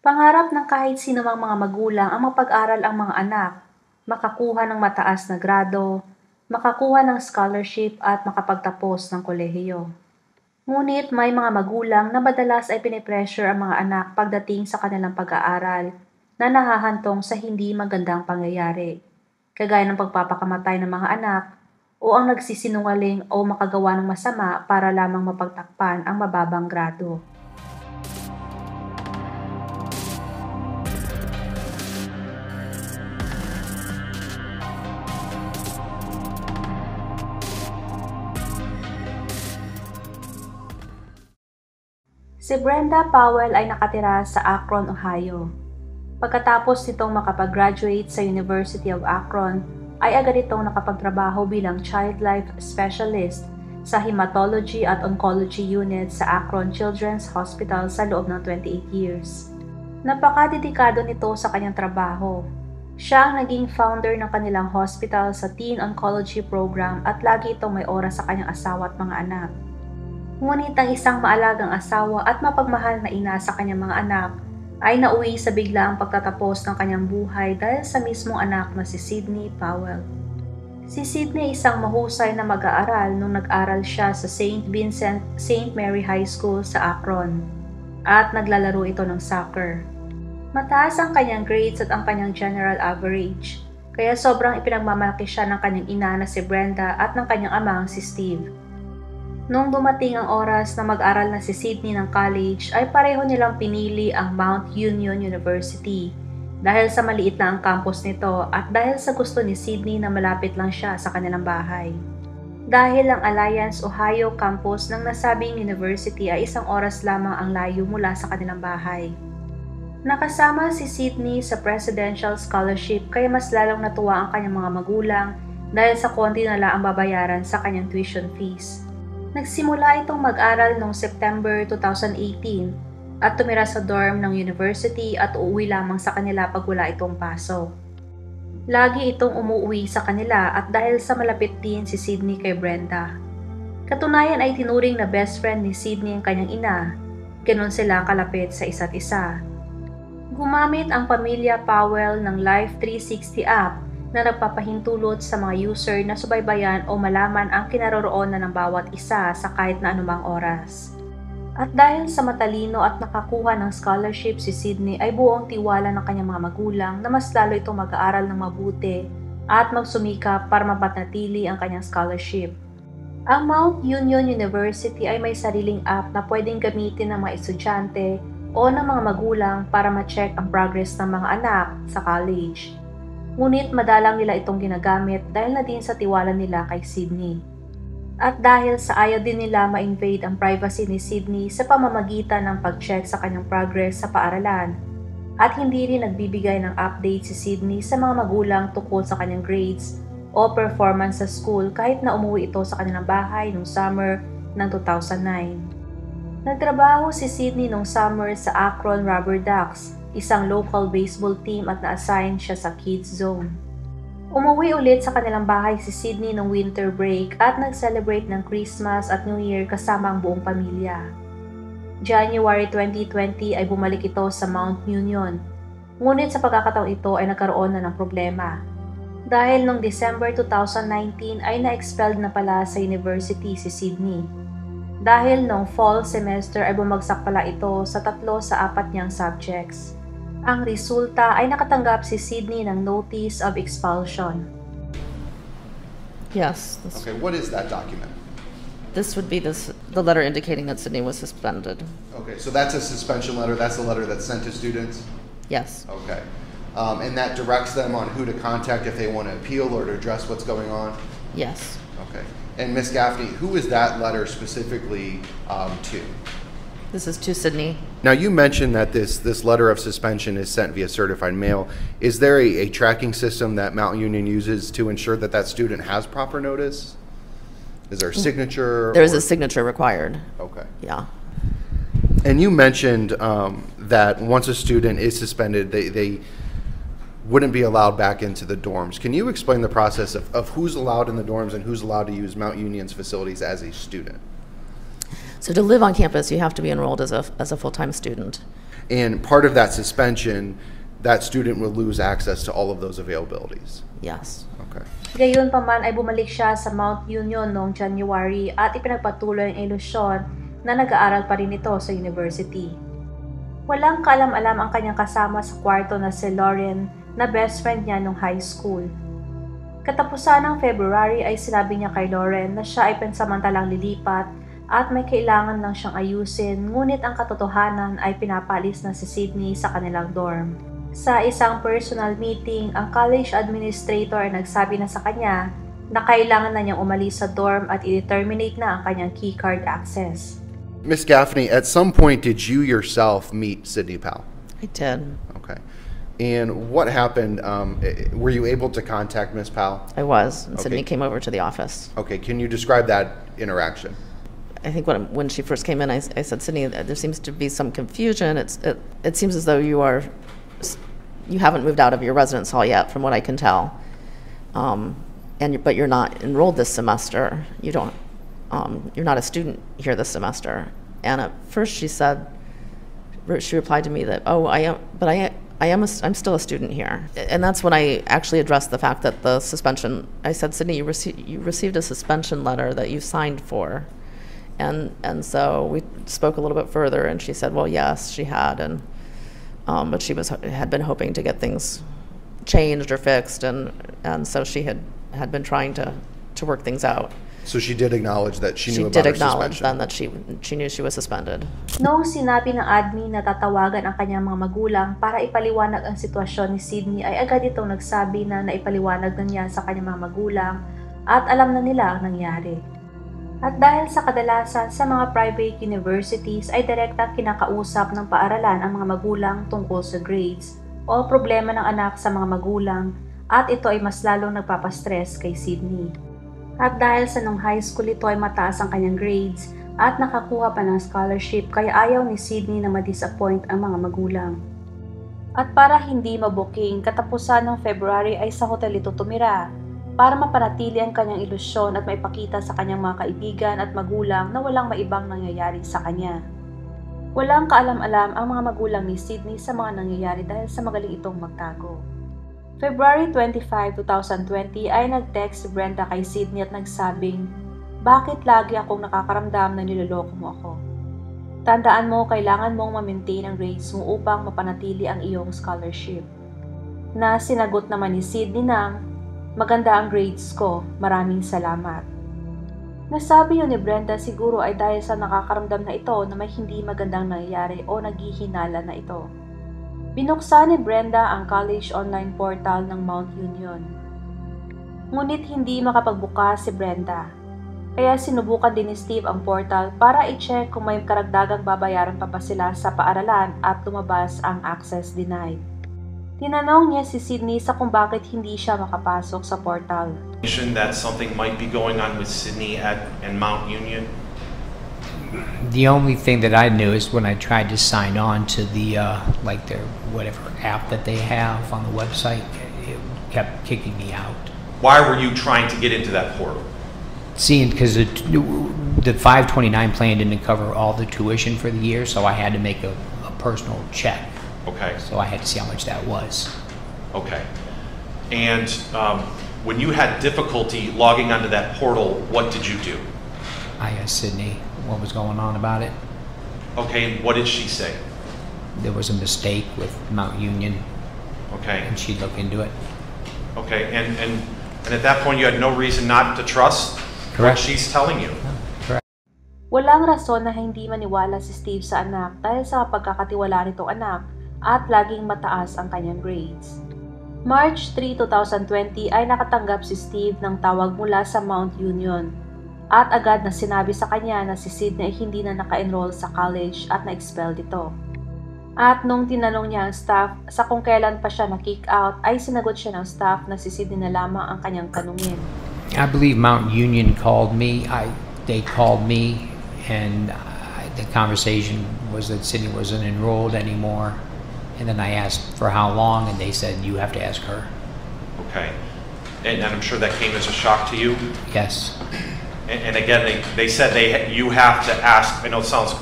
Pangarap ng kahit sinumang mga magulang ang mapag-aral ang mga anak, makakuha ng mataas na grado, makakuha ng scholarship at makapagtapos ng kolehiyo. Ngunit may mga magulang na madalas ay pinipressure ang mga anak pagdating sa kanilang pag-aaral na nahahantong sa hindi magandang pangyayari, kagaya ng pagpapakamatay ng mga anak o ang nagsisinungaling o makagawa ng masama para lamang mapagtakpan ang mababang grado. Si Brenda Powell ay nakatira sa Akron, Ohio. Pagkatapos nitong makapag-graduate sa University of Akron, ay agad itong nakapagtrabaho bilang Child Life Specialist sa Hematology at Oncology Unit sa Akron Children's Hospital sa loob ng 28 years. Napakadedikado nito sa kanyang trabaho. Siya ang naging founder ng kanilang hospital sa Teen Oncology Program at lagi itong may oras sa kanyang asawa at mga anak. Ngunit ang isang maalagang asawa at mapagmahal na ina sa kanyang mga anak ay nauwi sa biglaang pagtatapos ng kanyang buhay dahil sa mismong anak na si Sydney Powell. Si Sydney ay isang mahusay na mag-aaral nung nag-aral siya sa St. Vincent St. Mary High School sa Akron at naglalaro ito ng soccer. Mataas ang kanyang grades at ang kanyang general average, kaya sobrang ipinagmamalaki siya ng kanyang ina na si Brenda at ng kanyang amang si Steve. Nung dumating ang oras na mag-aral na si Sydney ng college ay pareho nilang pinili ang Mount Union University dahil sa maliit na ang campus nito at dahil sa gusto ni Sydney na malapit lang siya sa kanilang bahay. Dahil ang Alliance Ohio campus ng nasabing university ay 1 oras lamang ang layo mula sa kanilang bahay. Nakasama si Sydney sa Presidential Scholarship kaya mas lalong natuwa ang kanyang mga magulang dahil sa konti na lang ang babayaran sa kanyang tuition fees. Nagsimula itong mag-aral noong September 2018 at tumira sa dorm ng university at uuwi lamang sa kanila pag wala itong pasok. Lagi itong umuwi sa kanila at dahil sa malapit din si Sydney kay Brenda. Katunayan ay tinuring na best friend ni Sydney ang kanyang ina, ganon sila kalapit sa isa't isa. Gumamit ang pamilya Powell ng Life 360 app na nagpapahintulot sa mga user na subaybayan o malaman ang kinaroroonan ng bawat isa sa kahit na anumang oras. At dahil sa matalino at nakakuha ng scholarship si Sydney ay buong tiwala ng kanyang mga magulang na mas lalo itong mag-aaral ng mabuti at magsumikap para mapanatili ang kanyang scholarship. Ang Mount Union University ay may sariling app na pwedeng gamitin ng mga estudyante o ng mga magulang para ma-check ang progress ng mga anak sa college. Ngunit madalang nila itong ginagamit dahil na din sa tiwala nila kay Sydney. At dahil sa ayaw din nila ma-invade ang privacy ni Sydney sa pamamagitan ng pag-check sa kanyang progress sa paaralan, at hindi rin nagbibigay ng update si Sydney sa mga magulang tungkol sa kanyang grades o performance sa school kahit na umuwi ito sa kanilang bahay noong summer ng 2009. Nagtrabaho si Sydney noong summer sa Akron Rubber Ducks, isang local baseball team at na-assign siya sa kids zone. Umuwi ulit sa kanilang bahay si Sydney ng winter break at nag-celebrate ng Christmas at New Year kasama ang buong pamilya. January 2020 ay bumalik ito sa Mount Union, ngunit sa pagkakataong ito ay nagkaroon na ng problema. Dahil noong December 2019 ay na-expelled na pala sa university si Sydney. Dahil noong fall semester ay bumagsak pala ito sa 3 sa 4 niyang subjects. Ang resulta ay nakatanggap si Sydney ng notice of expulsion. Yes. Okay, what is that document? This would be the letter indicating that Sydney was suspended. Okay, so that's a suspension letter. That's the letter that's sent to students? Yes. Okay. And that directs them on who to contact if they want to appeal or to address what's going on? Yes. Okay. And Ms. Gaffney, who is that letter specifically to? This is to Sydney. Now, you mentioned that this letter of suspension is sent via certified mail. Is there a tracking system that Mount Union uses to ensure that that student has proper notice? Is there a signature? There is a signature required. Okay. Yeah. And you mentioned that once a student is suspended, they wouldn't be allowed back into the dorms. Can you explain the process of who's allowed in the dorms and who's allowed to use Mount Union's facilities as a student? So to live on campus, you have to be enrolled as a full-time student. And part of that suspension, that student will lose access to all of those availabilities. Yes. Okay. Gayunpaman ay bumalik siya sa Mount Union noong January at ipinagpatuloy ang ilusyon na nag-aaral pa rin ito sa university. Walang kaalam-alam ang kanyang kasama sa kwarto na si Lauren na best friend niya nung high school. Katapusan ng February ay sinabi niya kay Lauren na siya ay pansamantalang lilipat at may kailangan lang siyang ayusin, ngunit ang katotohanan ay pinapalis na si Sydney sa kanilang dorm. Sa isang personal meeting, ang college administrator ay nagsabi na sa kanya na kailangan na niyang umalis sa dorm at i-terminate na ang kanyang keycard access. Ms. Gaffney, at some point did you yourself meet Sydney Powell? I did. Okay. And what happened? Were you able to contact Ms. Powell? I was. And Okay. Sydney came over to the office. Okay, can you describe that interaction? I think when she first came in, I said, Sydney, there seems to be some confusion. It seems as though you haven't moved out of your residence hall yet, from what I can tell. But you're not enrolled this semester. You're not a student here this semester. And at first she replied to me that, oh, I am, but I'm still a student here. And that's when I actually addressed the fact that the suspension, I said, Sydney, you received a suspension letter that you signed for. And so we spoke a little bit further, and she said, well, yes, she had, but she had been hoping to get things changed or fixed, and so she had been trying to work things out. So she did acknowledge that she knew She did about her acknowledge suspension. then that she knew she was suspended. Noong sinabi ng admin na tatawagan ang kanyang mga magulang para ipaliwanag ang sitwasyon ni Sydney, ay agad itong nagsabi na naipaliwanag na niya sa kanyang mga magulang at alam na nila ang nangyari. At dahil sa kadalasan sa mga private universities ay direktang kinakausap ng paaralan ang mga magulang tungkol sa grades o problema ng anak sa mga magulang, at ito ay mas lalong nagpapastress kay Sydney. At dahil sa nung high school ito ay mataas ang kanyang grades at nakakuha pa ng scholarship, kaya ayaw ni Sydney na ma-disappoint ang mga magulang. At para hindi mabuking, katapusan ng February ay sa hotel ito tumira para mapanatili ang kanyang ilusyon at maipakita sa kanyang mga kaibigan at magulang na walang maibang nangyayari sa kanya. Walang kaalam-alam ang mga magulang ni Sydney sa mga nangyayari dahil sa magaling itong magtago. February 25, 2020 ay nag-text si Brenda kay Sydney at nagsabing, "Bakit lagi akong nakakaramdam na niloloko mo ako? Tandaan mo, kailangan mong ma-maintain ang grades mo upang mapanatili ang iyong scholarship." Na sinagot naman ni Sydney ng, "Maganda ang grades ko, maraming salamat." Nasabi yun ni Brenda siguro ay dahil sa nakakaramdam na ito na may hindi magandang nangyayari o naghihinala na ito. Binuksan ni Brenda ang college online portal ng Mount Union. Ngunit hindi makapagbukas si Brenda. Kaya sinubukan din ni Steve ang portal para i-check kung may karagdagang babayaran pa sila sa paaralan at lumabas ang access denied. Tinanong niya si Sydney sa kung bakit hindi siya makapasok sa portal. That something might be going on with Sydney and Mount Union? The only thing that I knew is when I tried to sign on to the like their whatever app that they have on the website, it kept kicking me out. Why were you trying to get into that portal? Seeing because the 529 plan didn't cover all the tuition for the year, so I had to make a personal check. Okay, So I had to see how much that was. okay. And when you had difficulty logging onto that portal, what did you do? I asked Sydney what was going on about it. Okay, and what did she say? There was a mistake with Mount Union, Okay, and she'd look into it. okay, and at that point you had no reason not to trust what Correct. she's telling you. Correct. Walang rason na hindi maniwala si Steve sa anak dahil sa pagkakatiwala nitong anak at laging mataas ang kanyang grades. March 3, 2020 ay nakatanggap si Steve ng tawag mula sa Mount Union at agad na sinabi sa kanya na si Sydney ay hindi na naka-enroll sa college at na-expel dito. At nung tinanong niya ang staff sa kung kailan pa siya na-kick out, ay sinagot siya ng staff na si Sydney na lamang ang kanyang tanungin. I believe Mount Union called me. They called me, and the conversation was that Sydney wasn't enrolled anymore. And then I asked for how long, and they said, "You have to ask her." Okay, and I'm sure that came as a shock to you. Yes. And again, they said you have to ask. I know it sounds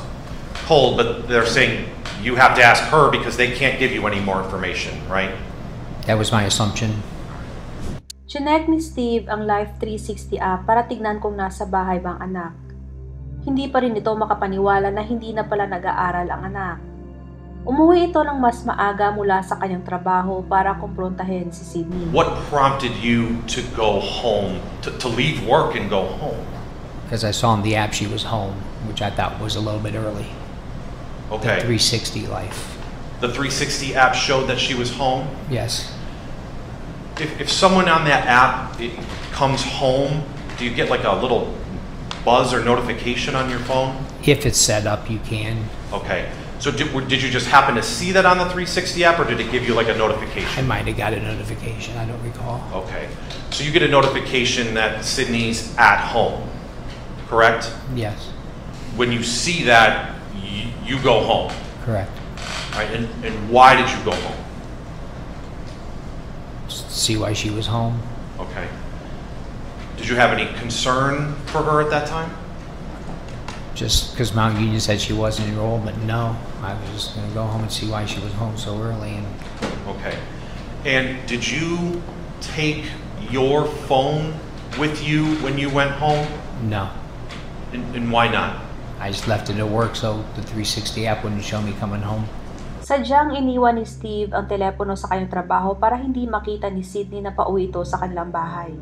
cold, but they're saying you have to ask her because they can't give you any more information, right? That was my assumption. Chinek ni Steve ang Life 360 app para tignan kung nasa bahay bang anak. Hindi pa rin ito makapaniwala na hindi na pala nag-aaral ang anak. Umuwi ito ng mas maaga mula sa kanyang trabaho para kumprontahin si Sydney. What prompted you to go home, to leave work and go home? Because I saw on the app she was home, which I thought was a little bit early. Okay. The 360 life. The 360 app showed that she was home? Yes. If someone on that app comes home, do you get like a little buzz or notification on your phone? If it's set up, you can. Okay. So did you just happen to see that on the 360 app, or did it give you like a I notification? might have got a notification. I don't recall. Okay. So you get a notification that Sydney's at home, correct? Yes, When you see that, you go home. correct. All right. And why did you go home? See why she was home? Okay. Did you have any concern for her at that time? Just because Mount Union said she wasn't enrolled, but no, I was just going to go home and see why she was home so early. And Okay. And did you take your phone with you when you went home? no, And why not? I just left it at work so the 360 app wouldn't show me coming home. Sadyang iniwan ni Steve ang telepono sa kanyang trabaho para hindi makita ni Sydney na pauwi ito sa kanilang bahay.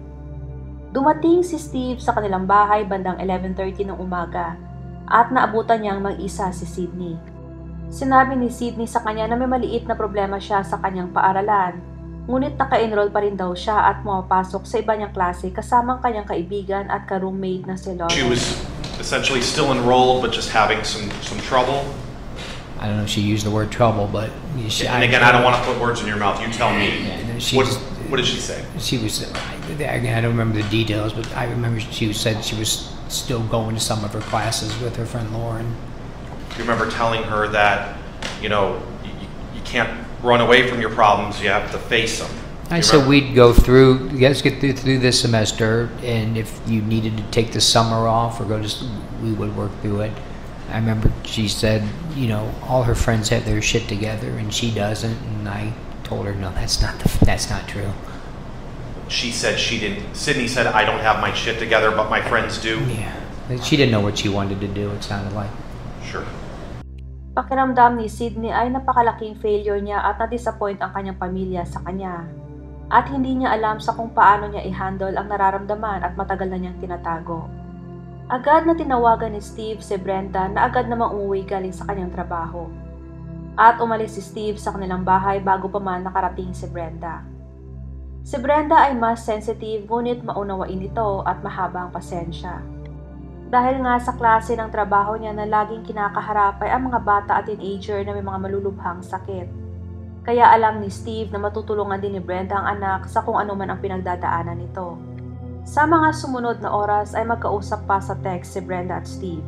Dumating si Steve sa kanilang bahay bandang 11:30 ng umaga at naabutan niyang mag-isa si Sydney. Sinabi ni Sydney sa kanya na may maliit na problema siya sa kanyang paaralan, ngunit naka-enroll pa rin daw siya at pumapasok sa iba niyang klase kasama ang kanyang kaibigan at ka-roommate na si Lauren. She was essentially still enrolled but just having some trouble. I don't know if she used the word trouble, but And again, I don't want to put words in your mouth. You tell me. Yeah, What did she say? She was, again, I don't remember the details, but I remember she said she was still going to some of her classes with her friend Lauren. You remember telling her that, you you can't run away from your problems. You have to face them. I You said remember? we'd go through, let's get through this semester, and if you needed to take the summer off or we would work through it. I remember she said, all her friends have their shit together and she doesn't, and I told her, no, that's not true. She said she didn't. Sydney said, I don't have my shit together, but my friends do. Yeah, she didn't know what she wanted to do, it sounded like. Sure. Pakiramdam ni Sydney ay napakalaking failure niya at na-disappoint ang kanyang pamilya sa kanya. At hindi niya alam sa kung paano niya i-handle ang nararamdaman at matagal na niyang tinatago. Agad na tinawagan ni Steve si Brenda na agad namang umuwi galing sa kanyang trabaho. At umalis si Steve sa kanilang bahay bago pa man nakarating si Brenda. Si Brenda ay mas sensitive ngunit maunawain ito at mahaba ang pasensya. Dahil nga sa klase ng trabaho niya na laging kinakaharap ay ang mga bata at teenager na may mga malulubhang sakit. Kaya alam ni Steve na matutulungan din ni Brenda ang anak sa kung ano man ang pinagdadaanan nito. Sa mga sumunod na oras ay magkausap pa sa text si Brenda at Steve.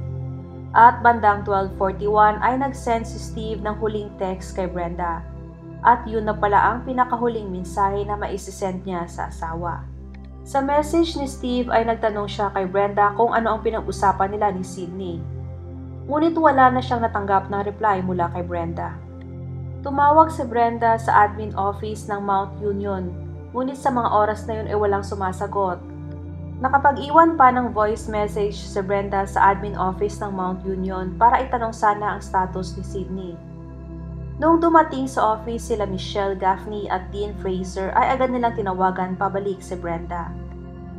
At bandang 12:41 ay nag-send si Steve ng huling text kay Brenda. At yun na pala ang pinakahuling mensahe na maisisend niya sa asawa. Sa message ni Steve ay nagtanong siya kay Brenda kung ano ang pinag-usapan nila ni Sydney. Ngunit wala na siyang natanggap na reply mula kay Brenda. Tumawag si Brenda sa admin office ng Mount Union, ngunit sa mga oras na yun ay walang sumasagot. Nakapag-iwan pa ng voice message si Brenda sa admin office ng Mount Union para itanong sana ang status ni Sydney. Noong dumating sa office sila Michelle Gaffney at Dean Fraser ay agad nilang tinawagan pabalik si Brenda.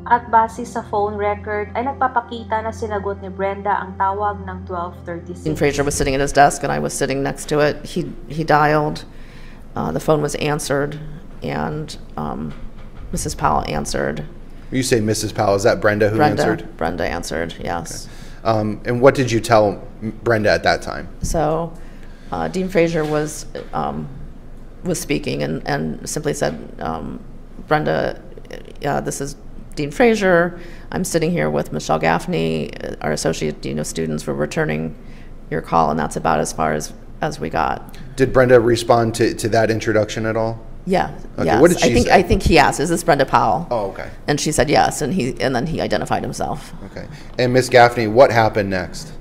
At base sa phone record ay nagpapakita na sinagot ni Brenda ang tawag ng 12:36. Dean Fraser was sitting at his desk and I was sitting next to it. He dialed. The phone was answered, and Mrs. Powell answered. You say Mrs. Powell, is that Brenda who answered? Brenda answered, yes. Okay. And what did you tell Brenda at that time? So Dean Fraser was speaking and simply said, Brenda, this is Dean Fraser. I'm sitting here with Michelle Gaffney, our associate dean of students. We're returning your call, and that's about as far as we got. Did Brenda respond to that introduction at all? Yeah. Okay, Yes. what did she say? I think he asked, "Is this Brenda Powell?" Oh, okay. And she said yes, and then he identified himself. Okay. And Miss Gaffney, what happened next?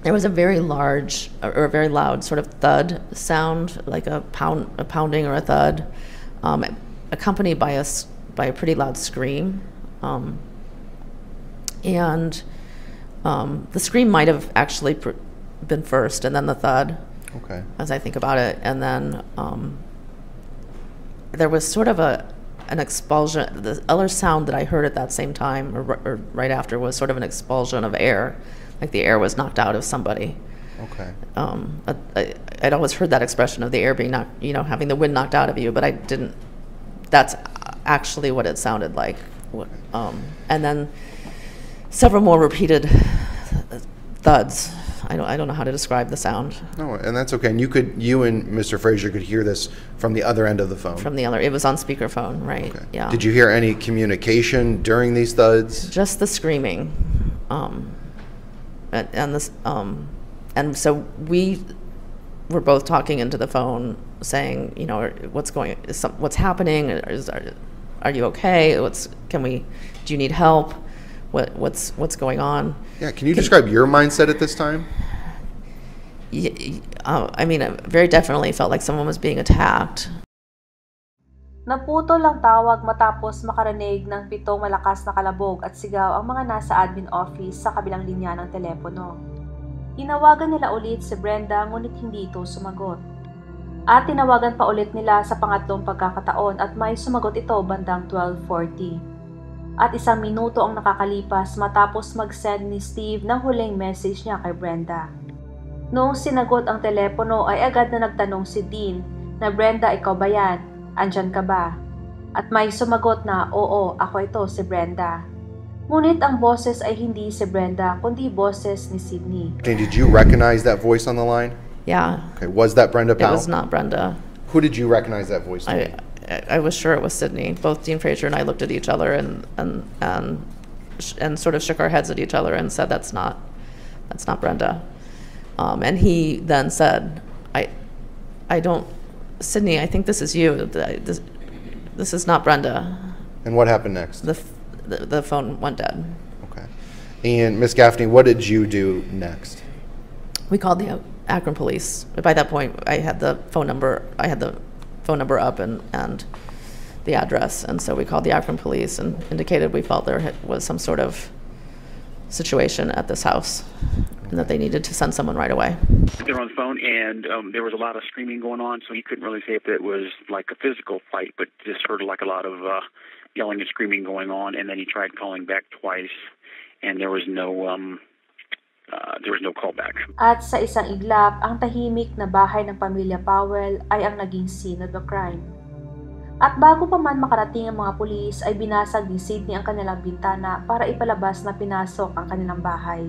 there was a very large or a very loud sort of thud sound, like a pounding or a thud, accompanied by a pretty loud scream. And the scream might have actually been first, and then the thud. Okay. As I think about it, and then there was sort of an expulsion. The other sound that I heard at that same time, or right after, was sort of an expulsion of air, like the air was knocked out of somebody. Okay. I'd always heard that expression of the air being knocked, having the wind knocked out of you, but I didn't. That's actually what it sounded like. And then several more repeated thuds. I don't know how to describe the sound. No, and that's okay. And you and Mr. Frazier could hear this from the other end of the phone. It was on speakerphone, right? Okay. Yeah. Did you hear any communication during these thuds? Just the screaming, and so we were both talking into the phone, saying, what's happening? Are you okay? Do you need help? What's going on? Yeah, can you describe your mindset at this time? It very definitely felt like someone was being attacked. Naputol ang tawag matapos makarinig ng 7 malakas na kalabog at sigaw ang mga nasa admin office sa kabilang linya ng telepono. Tinawagan nila ulit si Brenda ngunit hindi ito sumagot. At tinawagan pa ulit nila sa pangatlong pagkakataon at may sumagot ito bandang 12:40. At 1 minuto ang nakakalipas matapos mag-send ni Steve ng huling message niya kay Brenda. Noong sinagot ang telepono ay agad na nagtanong si Dean na, Brenda, ikaw ba yan? Andyan ka ba? At may sumagot na, oo, ako ito, si Brenda. Ngunit ang boses ay hindi si Brenda kundi boses ni Sydney. Okay, did you recognize that voice on the line? Yeah. Okay, was that Brenda It Powell? was not Brenda. Who did you recognize that voice to be? I was sure it was Sydney. Both Dean Frazier and I looked at each other and sort of shook our heads at each other and said, that's not Brenda. And he then said, Sydney, I think this is you. This is not Brenda. And what happened next? The phone went dead. Okay. And Ms. Gaffney, what did you do next? We called the Akron police. By that point, I had the phone number up and the address, and so we called the Akron police and indicated we felt there was some sort of situation at this house and that they needed to send someone right away. They were on the phone, and there was a lot of screaming going on, so he couldn't really say if it was like a physical fight, but just heard like a lot of yelling and screaming going on, and then he tried calling back twice, and there was no callback. At sa isang iglap, ang tahimik na bahay ng pamilya Powell ay ang naging scene of the crime. At bago pa man makarating ang mga pulis, ay binasag ni Sydney ang kanilang bintana para ipalabas na pinasok ang kanilang bahay.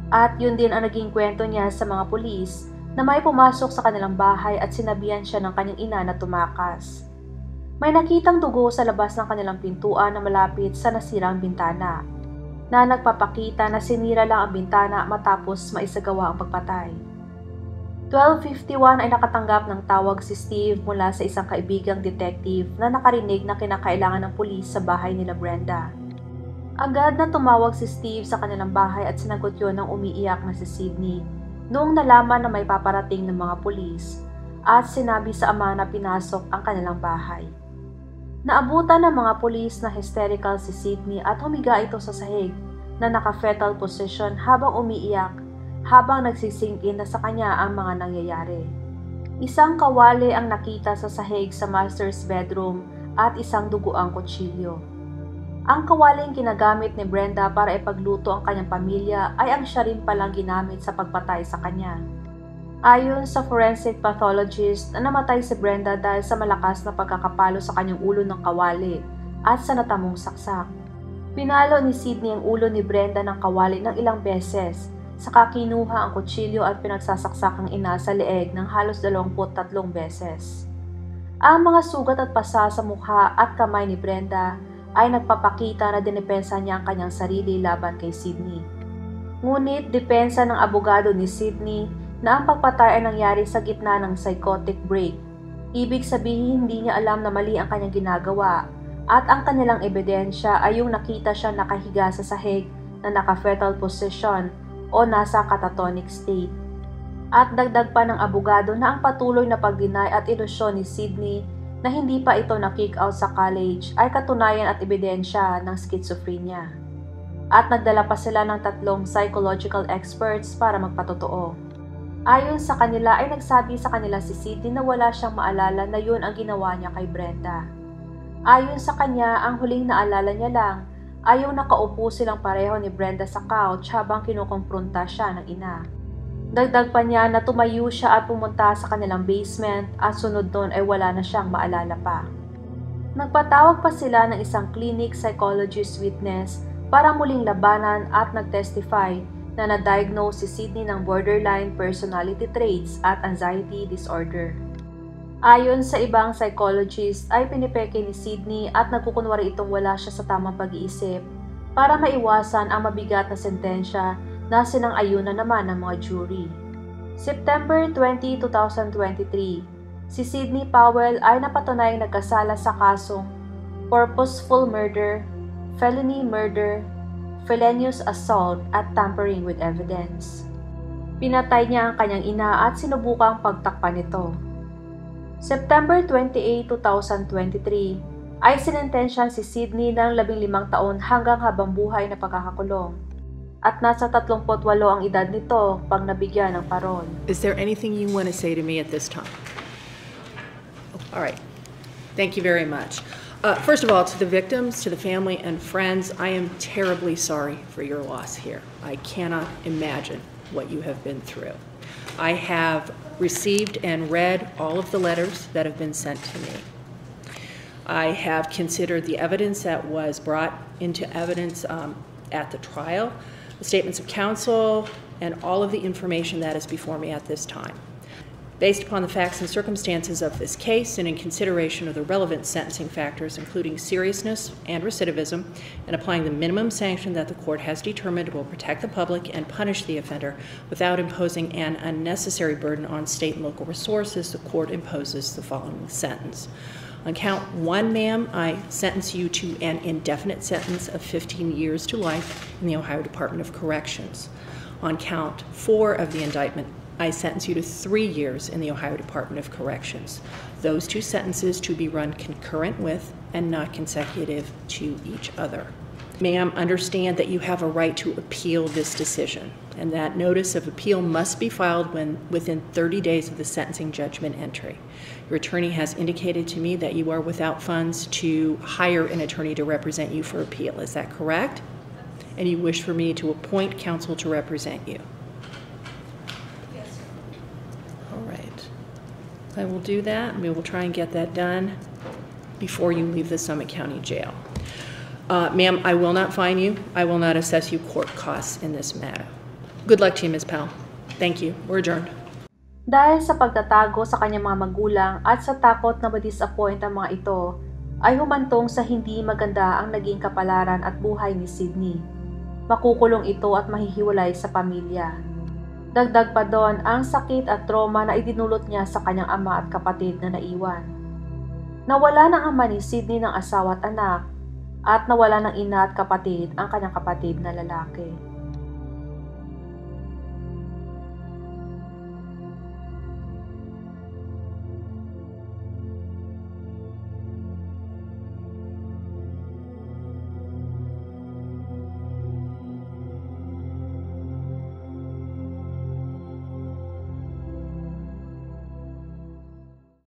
At yun din ang naging kwento niya sa mga pulis na may pumasok sa kanilang bahay at sinabihan siya ng kanyang ina na tumakas. May nakitang dugo sa labas ng kanilang pintuan na malapit sa nasirang bintana, na nagpapakita na sinira lang ang bintana matapos maisagawa ang pagpatay. 12:51 ay nakatanggap ng tawag si Steve mula sa isang kaibigang detective na nakarinig na kinakailangan ng pulis sa bahay nila Brenda. Agad na tumawag si Steve sa kanilang bahay at sinagot yon ng umiiyak na si Sydney noong nalaman na may paparating ng mga pulis at sinabi sa ama na pinasok ang kanilang bahay. Naabutan ng mga pulis na hysterical si Sydney at humiga ito sa sahig na naka-fetal position habang umiiyak habang nagsisingkin na sa kanya ang mga nangyayari. Isang kawali ang nakita sa sahig sa master's bedroom at isang duguang kutsilyo. Ang kawaling ginagamit ni Brenda para ipagluto ang kanyang pamilya ay ang siya rin palang ginamit sa pagpatay sa kanya. Ayon sa forensic pathologist, namatay si Brenda dahil sa malakas na pagkakapalo sa kanyang ulo ng kawali at sa natamong saksak. Pinalo ni Sydney ang ulo ni Brenda ng kawali ng ilang beses, saka kinuha ang kutsilyo at pinagsasaksak ang ina sa leeg ng halos 23 beses. Ang mga sugat at pasa sa mukha at kamay ni Brenda ay nagpapakita na dinepensa niya ang kanyang sarili laban kay Sydney. Ngunit depensa ng abogado ni Sydney na ang pagpatay ay nangyari sa gitna ng psychotic break. Ibig sabihin hindi niya alam na mali ang kanyang ginagawa at ang kanilang ebidensya ay yung nakita siya nakahiga sa sahig na naka-fetal position o nasa catatonic state. At dagdag pa ng abogado na ang patuloy na pag-deny at ilusyon ni Sydney na hindi pa ito na-kick out sa college ay katunayan at ebidensya ng schizophrenia. At nagdala pa sila ng 3 psychological experts para magpatotoo. Ayon sa kanila ay nagsabi sa kanila si Sydney na wala siyang maalala na yun ang ginawa niya kay Brenda. Ayon sa kanya, ang huling naalala niya lang ay yung nakaupo silang pareho ni Brenda sa couch habang kinukumpronta siya ng ina. Dagdag pa niya na tumayo siya at pumunta sa kanilang basement at sunod doon ay wala na siyang maalala pa. Nagpatawag pa sila ng isang clinic psychologist witness para muling labanan at nagtestify na na-diagnose si Sydney ng borderline personality traits at anxiety disorder. Ayon sa ibang psychologist ay pinipeke ni Sydney at nagkukunwari itong wala siya sa tamang pag-iisip para maiwasan ang mabigat na sentensya na sinang-ayunan naman ng mga jury. September 20, 2023, si Sydney Powell ay napatunayang nagkasala sa kasong purposeful murder, felony murder, felonious assault at tampering with evidence. Pinatay niya ang kanyang ina at sinubukang pagtakpan nito. September 28, 2023, ay sinentensyahan si Sydney ng 15 taon hanggang habang buhay na pagkakakulong. At nasa 38 ang edad nito pag nabigyan ng parol. Is there anything you want to say to me at this time? All right. Thank you very much. First of all, to the victims, to the family and friends, I am terribly sorry for your loss here. I cannot imagine what you have been through. I have received and read all of the letters that have been sent to me. I have considered the evidence that was brought into evidence at the trial, the statements of counsel, and all of the information that is before me at this time. Based upon the facts and circumstances of this case and in consideration of the relevant sentencing factors, including seriousness and recidivism, and applying the minimum sanction that the court has determined will protect the public and punish the offender without imposing an unnecessary burden on state and local resources, the court imposes the following sentence. On count 1, ma'am, I sentence you to an indefinite sentence of 15 years to life in the Ohio Department of Corrections. On count 4 of the indictment, I sentence you to 3 years in the Ohio Department of Corrections. Those 2 sentences to be run concurrent with and not consecutive to each other. Ma'am, understand that you have a right to appeal this decision, and that notice of appeal must be filed within 30 days of the sentencing judgment entry. Your attorney has indicated to me that you are without funds to hire an attorney to represent you for appeal. Is that correct? And you wish for me to appoint counsel to represent you? Yes, sir. All right. I will do that, and we will try and get that done before you leave the Summit County Jail. Ma'am, I will not fine you. I will not assess you court costs in this matter. Good luck to you, Ms. Powell. Thank you. We're adjourned. Dahil sa pagtatago sa kanyang mga magulang at sa takot na ma-disappoint ang mga ito, ay humantong sa hindi maganda ang naging kapalaran at buhay ni Sydney. Makukulong ito at mahihiwalay sa pamilya. Dagdag pa doon ang sakit at trauma na idinulot niya sa kanyang ama at kapatid na naiwan. Nawala ng ama ni Sydney ng asawa at anak, at nawala ng ina at kapatid ang kanyang kapatid na lalaki.